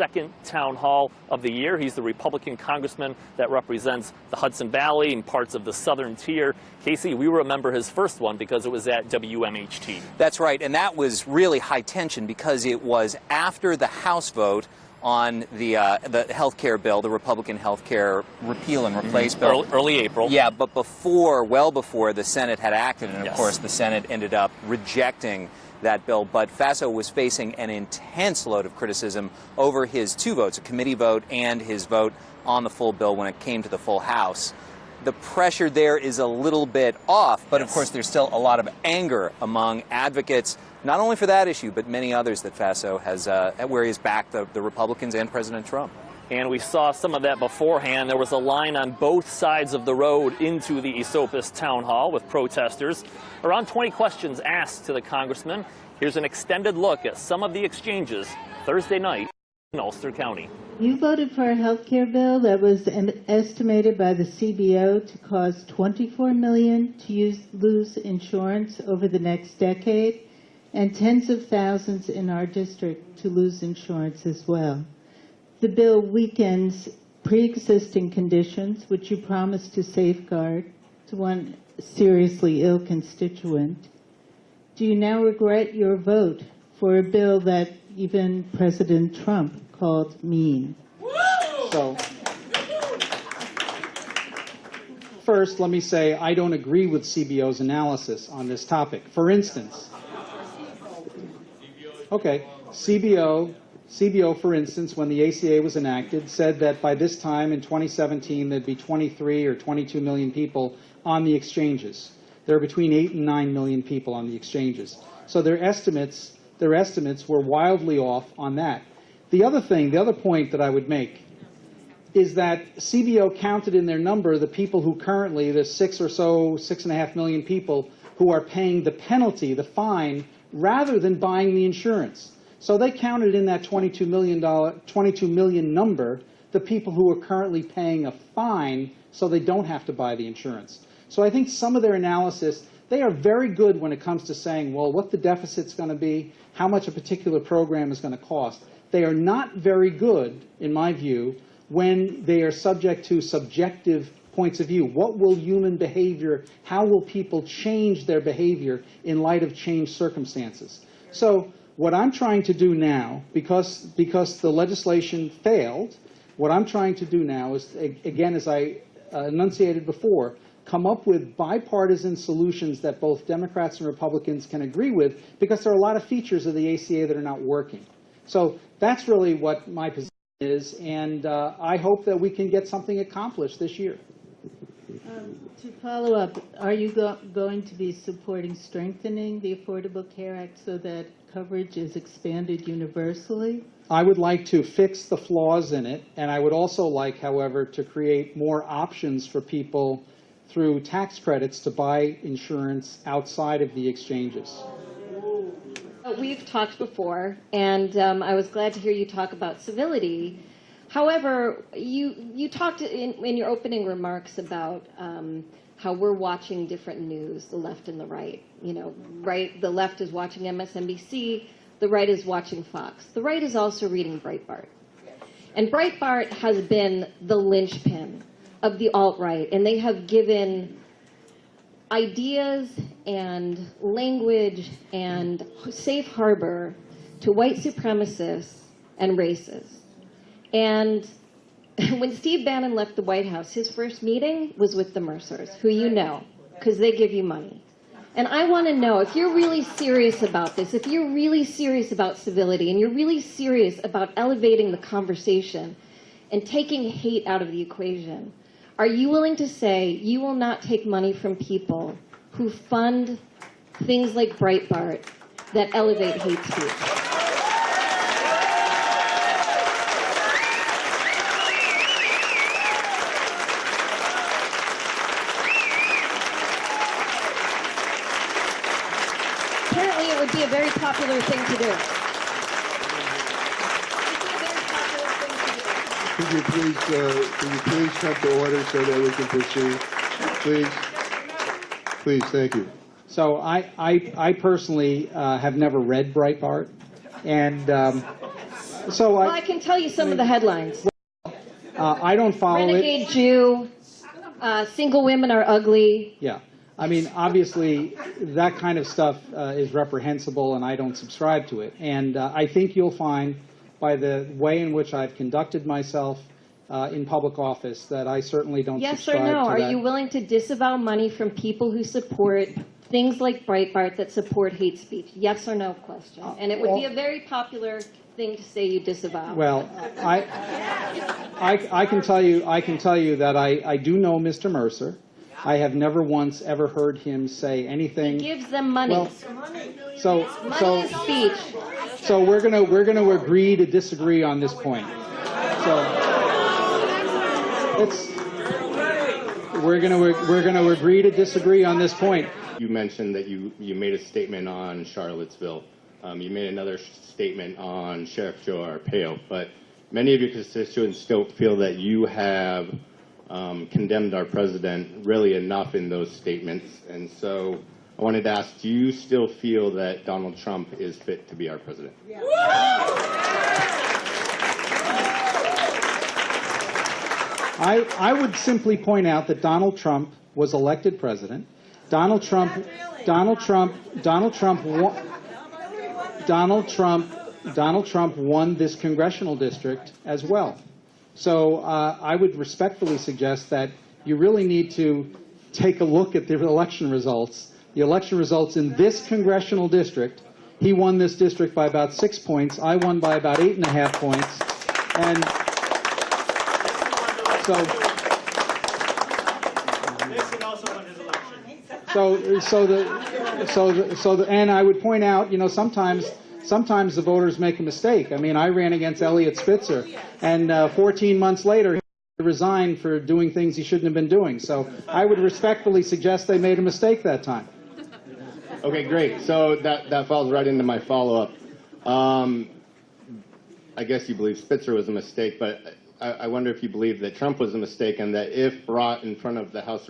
second town hall of the year. He's the Republican congressman that represents the Hudson Valley and parts of the southern tier. Casey, we remember his first one because it was at WMHT. That's right, and that was really high tension because it was after the House vote on the health care bill, the Republican health care repeal and replace bill. Early April. Yeah, but well before the Senate had acted, and of Yes. course the Senate ended up rejecting that bill. But Faso was facing an intense load of criticism over his two votes, a committee vote and his vote on the full bill when it came to the full House. The pressure there is a little bit off, but of course there's still a lot of anger among advocates, not only for that issue, but many others that Faso has, where he's backed the Republicans and President Trump. And we saw some of that beforehand. There was a line on both sides of the road into the Esopus town hall with protesters. Around 20 questions asked to the congressman. Here's an extended look at some of the exchanges Thursday night in Ulster County. You voted for a health care bill that was estimated by the CBO to cause $24 million to lose insurance over the next decade, and tens of thousands in our district to lose insurance as well. The bill weakens pre-existing conditions, which you promised to safeguard, to one seriously ill constituent. Do you now regret your vote for a bill that even President Trump called mean? So, first, let me say I don't agree with CBO's analysis on this topic. For instance, CBO, for instance, when the ACA was enacted, said that by this time in 2017 there'd be 23 or 22 million people on the exchanges. There are between 8 and 9 million people on the exchanges. So their estimates were wildly off on that. The other point that I would make is that CBO counted in their number the people who currently, there's 6.5 million people who are paying the penalty, the fine, rather than buying the insurance. So they counted in that 22 million number the people who are currently paying a fine so they don't have to buy the insurance. So I think some of their analysis, they are very good when it comes to saying, well, what the deficit's going to be, how much a particular program is going to cost. They are not very good, in my view, when they are subject to subjective points of view. What will human behavior, how will people change their behavior in light of changed circumstances? So what I'm trying to do now, because the legislation failed, what I'm trying to do now is, again, as I enunciated before, come up with bipartisan solutions that both Democrats and Republicans can agree with, because there are a lot of features of the ACA that are not working. So that's really what my position is, and I hope that we can get something accomplished this year. To follow up, are you going to be supporting strengthening the Affordable Care Act so that coverage is expanded universally? I would like to fix the flaws in it, and I would also like, however, to create more options for people through tax credits to buy insurance outside of the exchanges. We've talked before, and I was glad to hear you talk about civility. However, you talked in your opening remarks about how we're watching different news, the left and the right. You know, the left is watching MSNBC, the right is watching Fox. The right is also reading Breitbart. And Breitbart has been the linchpin of the alt-right, and they have given ideas and language and safe harbor to white supremacists and racists. And when Steve Bannon left the White House, his first meeting was with the Mercers, who you know, because they give you money. And I want to know, if you're really serious about this, if you're really serious about civility, and you're really serious about elevating the conversation and taking hate out of the equation, are you willing to say you will not take money from people who fund things like Breitbart that elevate hate speech? Apparently it would be a very popular thing to do. Could you please come to order so that we can proceed? Please, thank you. So I personally have never read Breitbart, and so well, I can can tell you some of the headlines. I don't follow it. Renegade Jew, single women are ugly. Yeah. I mean, obviously, that kind of stuff is reprehensible, and I don't subscribe to it. And I think you'll find, by the way in which I've conducted myself in public office, that I certainly don't Yes or subscribe no? to Are that. you willing to disavow money from people who support things like Breitbart that support hate speech? Yes or no question. And it would be a very popular thing to say you disavow. Well, I can tell you that I do know Mr. Mercer. I have never once ever heard him say anything. Gives them money. Well, Money is speech. So we're gonna agree to disagree on this point. We're gonna agree to disagree on this point. You mentioned that you made a statement on Charlottesville. You made another statement on Sheriff Joe Arpaio, but many of your constituents don't feel that you have condemned our president really enough in those statements. And so I wanted to ask, do you still feel that Donald Trump is fit to be our president? Yeah. I would simply point out that Donald Trump was elected president. Donald Trump won this congressional district as well. So I would respectfully suggest that you really need to take a look at the election results. The election results in this congressional district. He won this district by about 6 points. I won by about 8.5 points. And and I would point out, sometimes the voters make a mistake. I mean, I ran against Eliot Spitzer, and 14 months later, he resigned for doing things he shouldn't have been doing. So I would respectfully suggest they made a mistake that time. Okay, great. So that falls right into my follow-up. I guess you believe Spitzer was a mistake, but I wonder if you believe that Trump was a mistake, and that if brought in front of the House